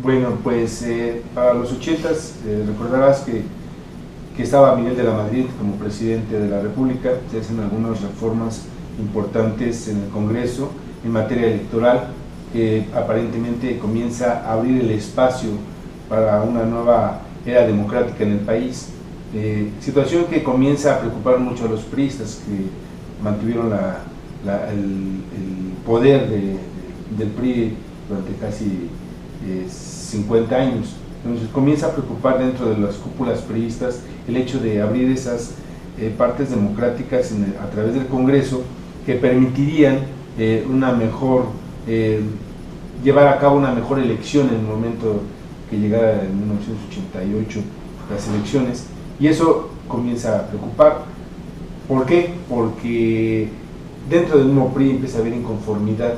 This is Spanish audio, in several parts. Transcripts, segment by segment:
Bueno, pues para los 80s recordarás que estaba Miguel de la Madrid como presidente de la República. Se hacen algunas reformas importantes en el Congreso en materia electoral, que aparentemente comienza a abrir el espacio para una nueva era democrática en el país. Situación que comienza a preocupar mucho a los priistas, que mantuvieron el poder del PRI durante casi 50 años. Entonces comienza a preocupar dentro de las cúpulas priistas el hecho de abrir esas partes democráticas a través del Congreso, que permitirían una mejor llevar a cabo una mejor elección en el momento que llegara en 1988 las elecciones, y eso comienza a preocupar. ¿Por qué? Porque dentro del mismo PRI empieza a haber inconformidad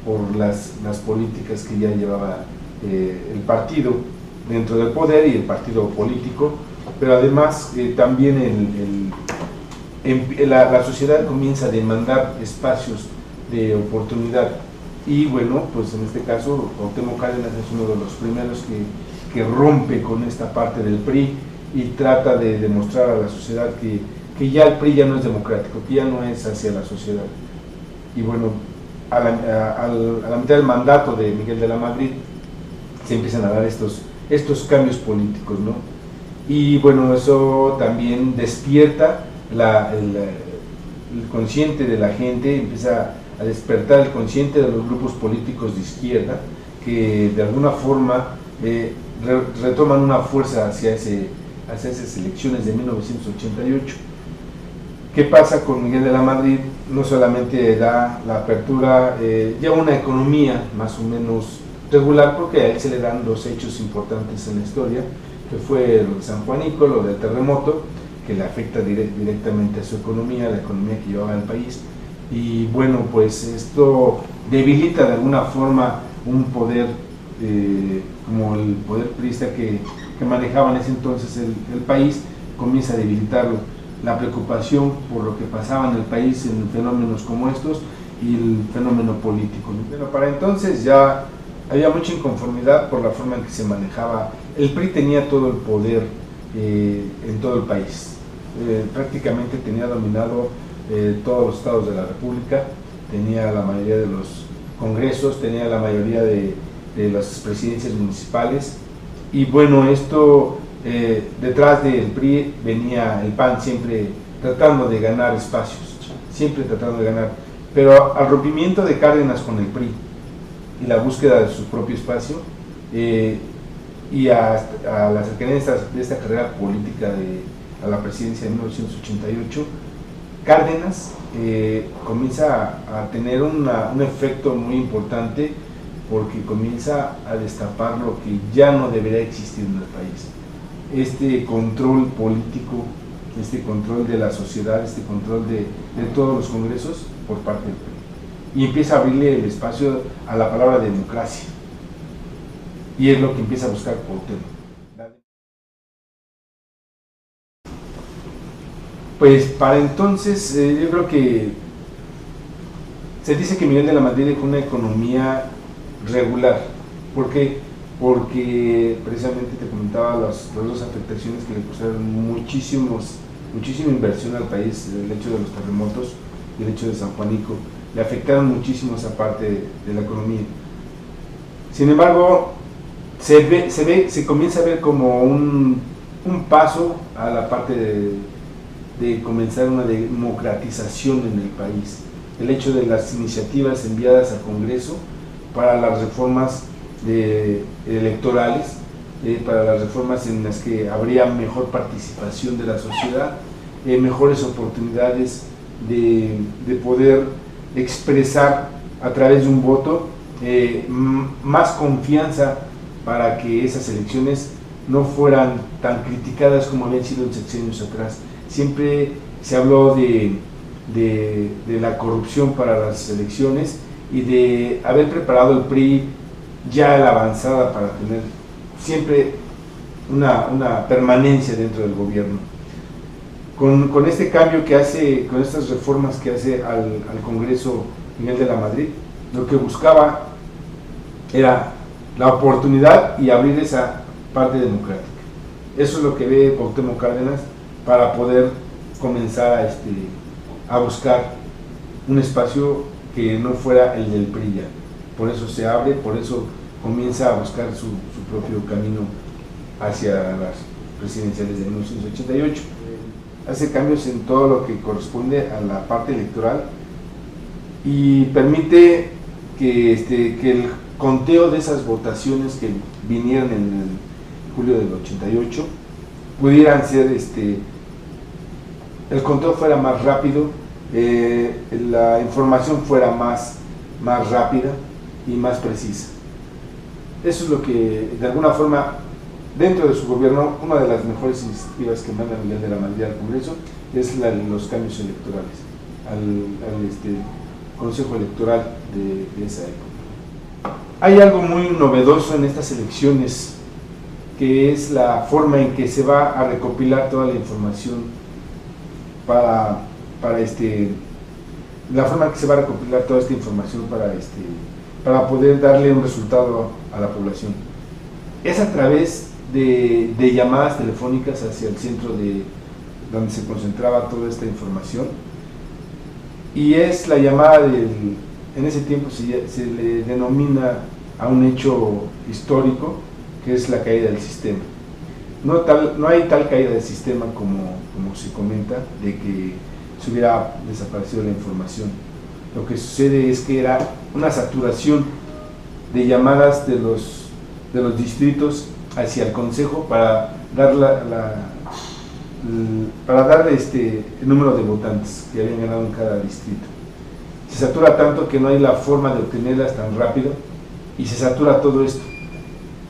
por las políticas que ya llevaba el partido dentro del poder y el partido político, pero además también la sociedad comienza a demandar espacios de oportunidad. Y bueno, pues en este caso Cuauhtémoc Cárdenas es uno de los primeros que rompe con esta parte del PRI y trata de demostrar a la sociedad que ya el PRI ya no es democrático, que ya no es hacia la sociedad. Y bueno, a la mitad del mandato de Miguel de la Madrid se empiezan a dar estos cambios políticos, ¿no? Y bueno, eso también despierta el consciente de la gente, empieza a despertar el consciente de los grupos políticos de izquierda, que de alguna forma retoman una fuerza hacia esas elecciones de 1988. ¿Qué pasa con Miguel de la Madrid? No solamente da la apertura, lleva una economía más o menos regular, porque a él se le dan dos hechos importantes en la historia, que fue lo de San Juanico, lo del terremoto, que le afecta directamente a su economía, la economía que llevaba el país. Y bueno, pues esto debilita de alguna forma un poder como el poder priista que manejaba en ese entonces el país, comienza a debilitarlo. La preocupación por lo que pasaba en el país en fenómenos como estos y el fenómeno político. Pero para entonces ya había mucha inconformidad por la forma en que se manejaba. El PRI tenía todo el poder en todo el país. Prácticamente tenía dominado todos los estados de la República, tenía la mayoría de los congresos, tenía la mayoría de las presidencias municipales. Y bueno, esto detrás del PRI venía el PAN, siempre tratando de ganar espacios, siempre tratando de ganar. Pero al rompimiento de Cárdenas con el PRI y la búsqueda de su propio espacio, y a la cercanía de esta carrera política a la presidencia de 1988, Cárdenas comienza a tener un efecto muy importante, porque comienza a destapar lo que ya no debería existir en el país. Este control político, este control de la sociedad, este control de todos los congresos por parte del PRI. Y empieza a abrirle el espacio a la palabra democracia. Y es lo que empieza a buscar Cuauhtémoc. Pues para entonces yo creo que se dice que Miguel de la Madrid dejó una economía regular. ¿Por qué? Porque precisamente te comentaba las dos afectaciones que le causaron muchísima inversión al país, el hecho de los terremotos y el hecho de San Juanico. Le afectaron muchísimo esa parte de la economía. Sin embargo, se comienza a ver como un paso a la parte de comenzar una democratización en el país. El hecho de las iniciativas enviadas al Congreso para las reformas electorales, para las reformas en las que habría mejor participación de la sociedad, mejores oportunidades de poder expresar a través de un voto, más confianza para que esas elecciones no fueran tan criticadas como habían sido en sexenios atrás. Siempre se habló de la corrupción para las elecciones y de haber preparado el PRI ya a la avanzada para tener siempre una permanencia dentro del gobierno. Con este cambio que hace, con estas reformas que hace al Congreso Miguel de la Madrid, lo que buscaba era la oportunidad y abrir esa parte democrática. Eso es lo que ve Cuauhtémoc Cárdenas para poder comenzar a buscar un espacio que no fuera el del PRI ya. Por eso se abre, por eso comienza a buscar su propio camino hacia las presidenciales de 1988. Hace cambios en todo lo que corresponde a la parte electoral y permite que el conteo de esas votaciones que vinieron en el julio del 88 pudieran ser, el conteo fuera más rápido, la información fuera más rápida y más precisa. Eso es lo que, de alguna forma, dentro de su gobierno, una de las mejores iniciativas que manda Miguel de la Madrid al Congreso es los cambios electorales, al Consejo Electoral de esa época. Hay algo muy novedoso en estas elecciones, que es la forma en que se va a recopilar toda la información la forma en que se va a recopilar toda esta información para poder darle un resultado a la población. Es a través de llamadas telefónicas hacia el centro donde se concentraba toda esta información, y es la llamada en ese tiempo se le denomina a un hecho histórico, que es la caída del sistema. No hay tal caída del sistema como se comenta, de que se hubiera desaparecido la información. Lo que sucede es que era una saturación de llamadas de los distritos hacia el Consejo para dar el número de votantes que habían ganado en cada distrito. Se satura tanto que no hay la forma de obtenerlas tan rápido, y se satura todo esto.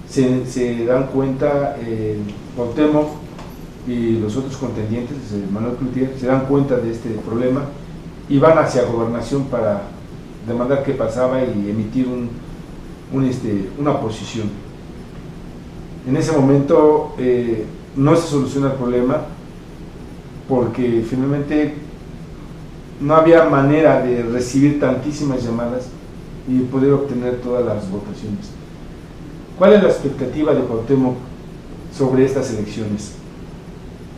Se dan cuenta Cuauhtémoc y los otros contendientes, Manuel Cloutier, se dan cuenta de este problema y van hacia Gobernación para demandar qué pasaba y emitir una posición. En ese momento no se soluciona el problema, porque finalmente no había manera de recibir tantísimas llamadas y poder obtener todas las votaciones. ¿Cuál es la expectativa de Cuauhtémoc sobre estas elecciones?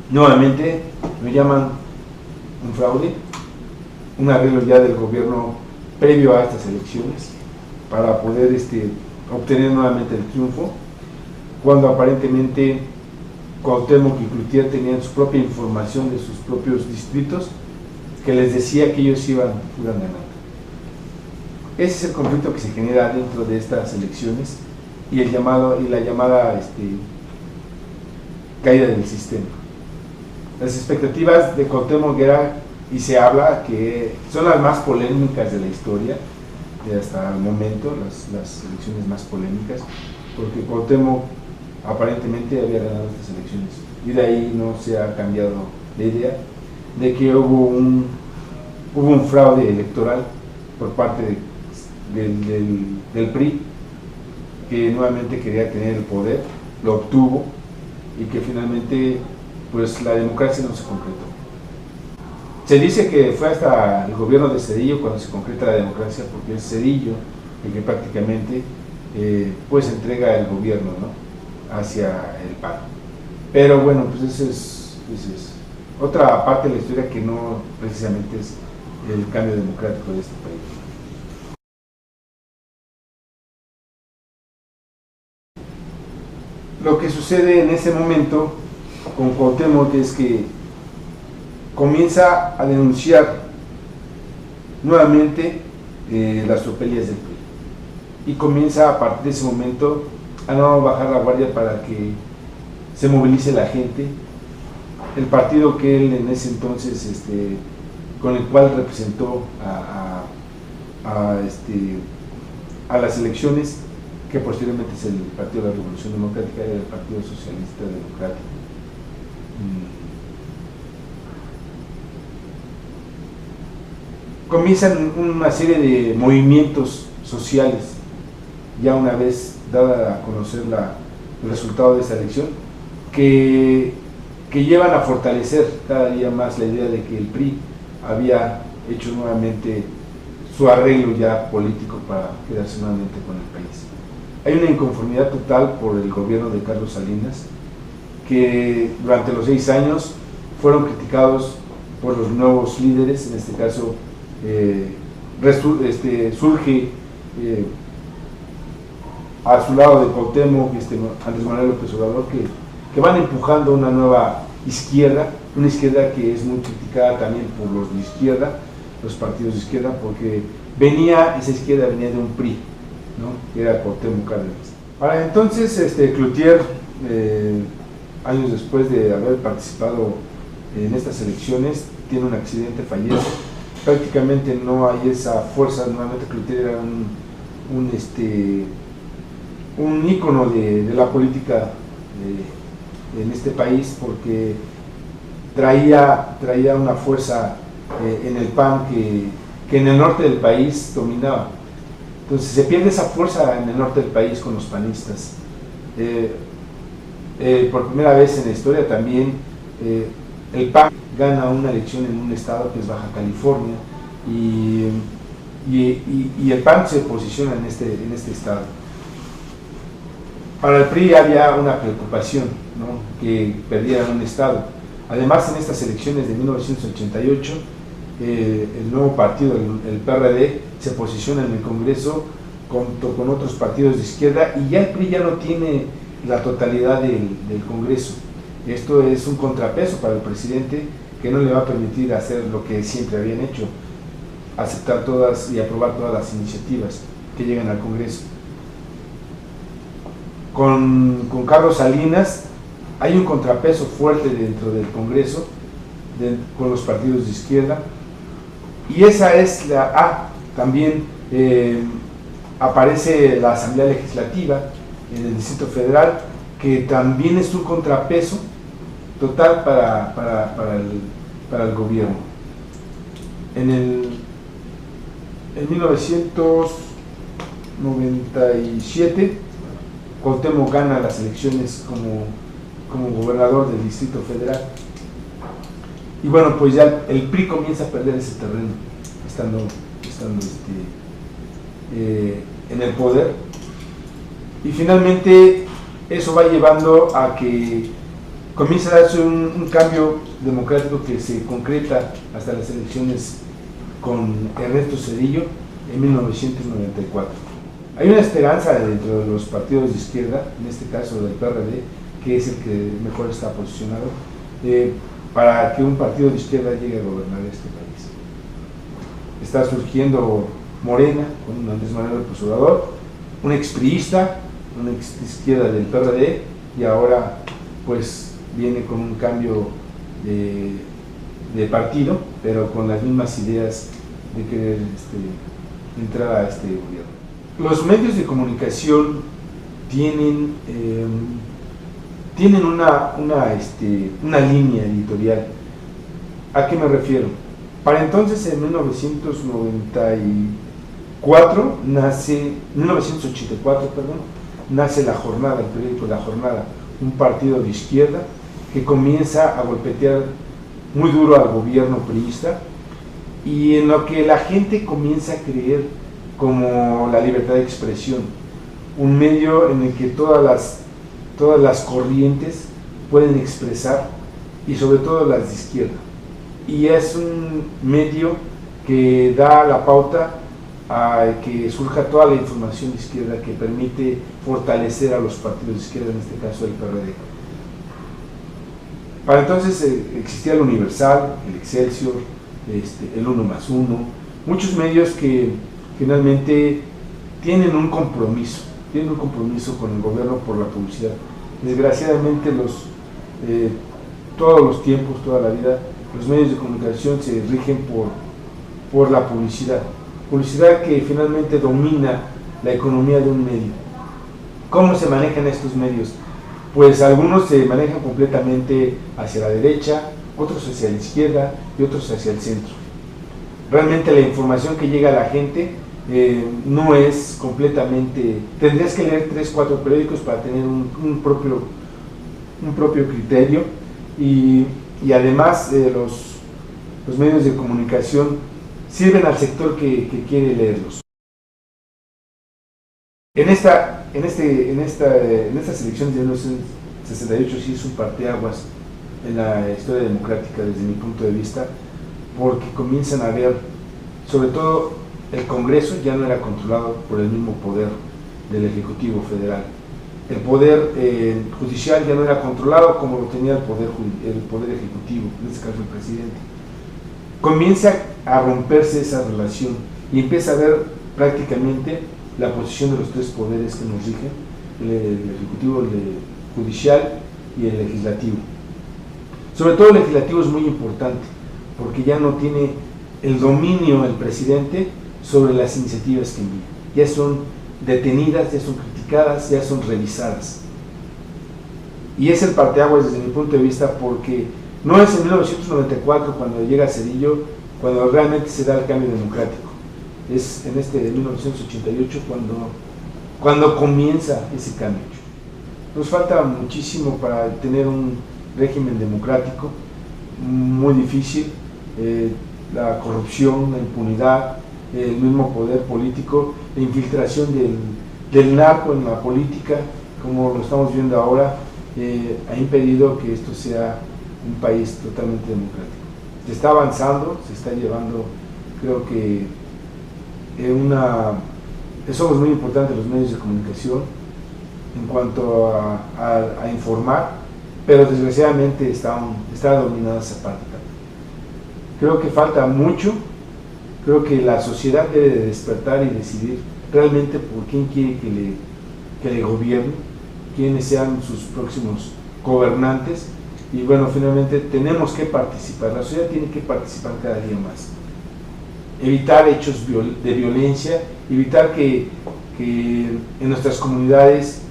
Nuevamente lo llaman un fraude, un arreglo ya del gobierno previo a estas elecciones para poder obtener nuevamente el triunfo, cuando aparentemente Cuauhtémoc y Cloutier tenían su propia información de sus propios distritos que les decía que ellos iban ganando. Ese es el conflicto que se genera dentro de estas elecciones y la llamada caída del sistema. Las expectativas de Cuauhtémoc era, y se habla que son las más polémicas de la historia, de hasta el momento, las elecciones más polémicas, porque Cuauhtémoc aparentemente había ganado estas elecciones, y de ahí no se ha cambiado la idea de que hubo un fraude electoral por parte del PRI, que nuevamente quería tener el poder, lo obtuvo, y que finalmente pues la democracia no se concretó. Se dice que fue hasta el gobierno de Zedillo cuando se concreta la democracia, porque es Zedillo el que prácticamente pues entrega el gobierno, ¿no?, hacia el PAN. Pero bueno, pues esa es otra parte de la historia que no precisamente es el cambio democrático de este país. Lo que sucede en ese momento con Cuauhtémoc es que comienza a denunciar nuevamente las tropelías del PRI, y comienza a partir de ese momento a no bajar la guardia para que se movilice la gente. El partido que él en ese entonces con el cual representó a las elecciones, que posteriormente es el Partido de la Revolución Democrática, era el Partido Socialista Democrático. Comienzan una serie de movimientos sociales, ya una vez dada a conocer el resultado de esta elección, que llevan a fortalecer cada día más la idea de que el PRI había hecho nuevamente su arreglo ya político para quedarse nuevamente con el país. hay una inconformidad total por el gobierno de Carlos Salinas, que durante los 6 años fueron criticados por los nuevos líderes. En este caso surge a su lado de Cuauhtémoc, Andrés Manuel López Obrador, que van empujando una nueva izquierda, una izquierda que es muy criticada también por los de izquierda, los partidos de izquierda, porque esa izquierda venía de un PRI, ¿no? Que era Cuauhtémoc Cárdenas. Ahora, entonces, Cloutier, años después de haber participado en estas elecciones, tiene un accidente, fallece. Prácticamente no hay esa fuerza. Nuevamente Cloutier era un ícono de la política en este país, porque traía una fuerza en el PAN que en el norte del país dominaba. Entonces se pierde esa fuerza en el norte del país con los panistas. Por primera vez en la historia también el PAN gana una elección en un estado que es Baja California, y el PAN se posiciona en este estado. Para el PRI había una preocupación, ¿no?, que perdieran un estado. Además, en estas elecciones de 1988, el nuevo partido, el PRD, se posiciona en el Congreso junto con otros partidos de izquierda, y ya el PRI ya no tiene la totalidad del Congreso. Esto es un contrapeso para el presidente, que no le va a permitir hacer lo que siempre habían hecho, aceptar todas y aprobar todas las iniciativas que llegan al Congreso. Con Carlos Salinas hay un contrapeso fuerte dentro del Congreso con los partidos de izquierda, y esa es también aparece la Asamblea Legislativa en el Distrito Federal, que también es un contrapeso total para el gobierno. En 1997 Cuauhtémoc gana las elecciones como gobernador del Distrito Federal, y bueno, pues ya el PRI comienza a perder ese terreno estando en el poder, y finalmente eso va llevando a que comienza a darse un cambio democrático que se concreta hasta las elecciones con Ernesto Zedillo en 1994. Hay una esperanza dentro de los partidos de izquierda, en este caso del PRD, que es el que mejor está posicionado, para que un partido de izquierda llegue a gobernar este país. Está surgiendo Morena, con Andrés Manuel López Obrador, un expriista, una ex izquierda del PRD, y ahora pues viene con un cambio de partido, pero con las mismas ideas de querer entrar a este gobierno. Los medios de comunicación tienen una línea editorial. ¿A qué me refiero? Para entonces, en 1984 nace La Jornada, el periódico La Jornada, un partido de izquierda que comienza a golpetear muy duro al gobierno priista, y en lo que la gente comienza a creer como la libertad de expresión, un medio en el que todas las corrientes pueden expresar, y sobre todo las de izquierda, y es un medio que da la pauta a que surja toda la información de izquierda que permite fortalecer a los partidos de izquierda, en este caso el PRD. Para entonces existía el Universal, el Excelsior, el 1+1, muchos medios que finalmente tienen un compromiso con el gobierno por la publicidad. Desgraciadamente todos los tiempos, toda la vida, los medios de comunicación se rigen por la publicidad que finalmente domina la economía de un medio. ¿Cómo se manejan estos medios? Pues algunos se manejan completamente hacia la derecha, otros hacia la izquierda y otros hacia el centro. Realmente la información que llega a la gente no es completamente... Tendrías que leer 3-4 periódicos para tener un propio criterio, y además los medios de comunicación sirven al sector que quiere leerlos. En esta en estas elecciones de 1968 sí es un parteaguas en la historia democrática desde mi punto de vista, porque comienzan a ver, sobre todo el Congreso ya no era controlado por el mismo poder del Ejecutivo Federal. El poder judicial ya no era controlado como lo tenía el poder ejecutivo, en este caso el presidente. Comienza a romperse esa relación y empieza a ver prácticamente la posición de los tres poderes que nos rigen, el ejecutivo, el judicial y el legislativo. Sobre todo el legislativo es muy importante, porque ya no tiene el dominio el presidente sobre las iniciativas que envía. Ya son detenidas, ya son criticadas, ya son revisadas. Y es el parteaguas desde mi punto de vista, porque no es en 1994 cuando llega Zedillo, cuando realmente se da el cambio democrático. Es en este de 1988 cuando comienza ese cambio. Nos falta muchísimo para tener un régimen democrático, muy difícil. La corrupción, la impunidad, el mismo poder político, la infiltración del narco en la política, como lo estamos viendo ahora, ha impedido que esto sea un país totalmente democrático. Se está avanzando, se está llevando, creo que somos muy importantes los medios de comunicación en cuanto a informar, pero desgraciadamente está dominada esa parte también. Creo que falta mucho, creo que la sociedad debe de despertar y decidir realmente por quién quiere que le gobierne, quiénes sean sus próximos gobernantes, y bueno, finalmente tenemos que participar, la sociedad tiene que participar cada día más, evitar hechos de violencia, evitar que en nuestras comunidades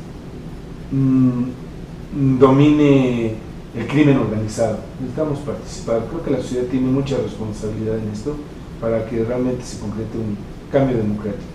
domine el crimen organizado. Necesitamos participar, creo que la sociedad tiene mucha responsabilidad en esto para que realmente se concrete un cambio democrático.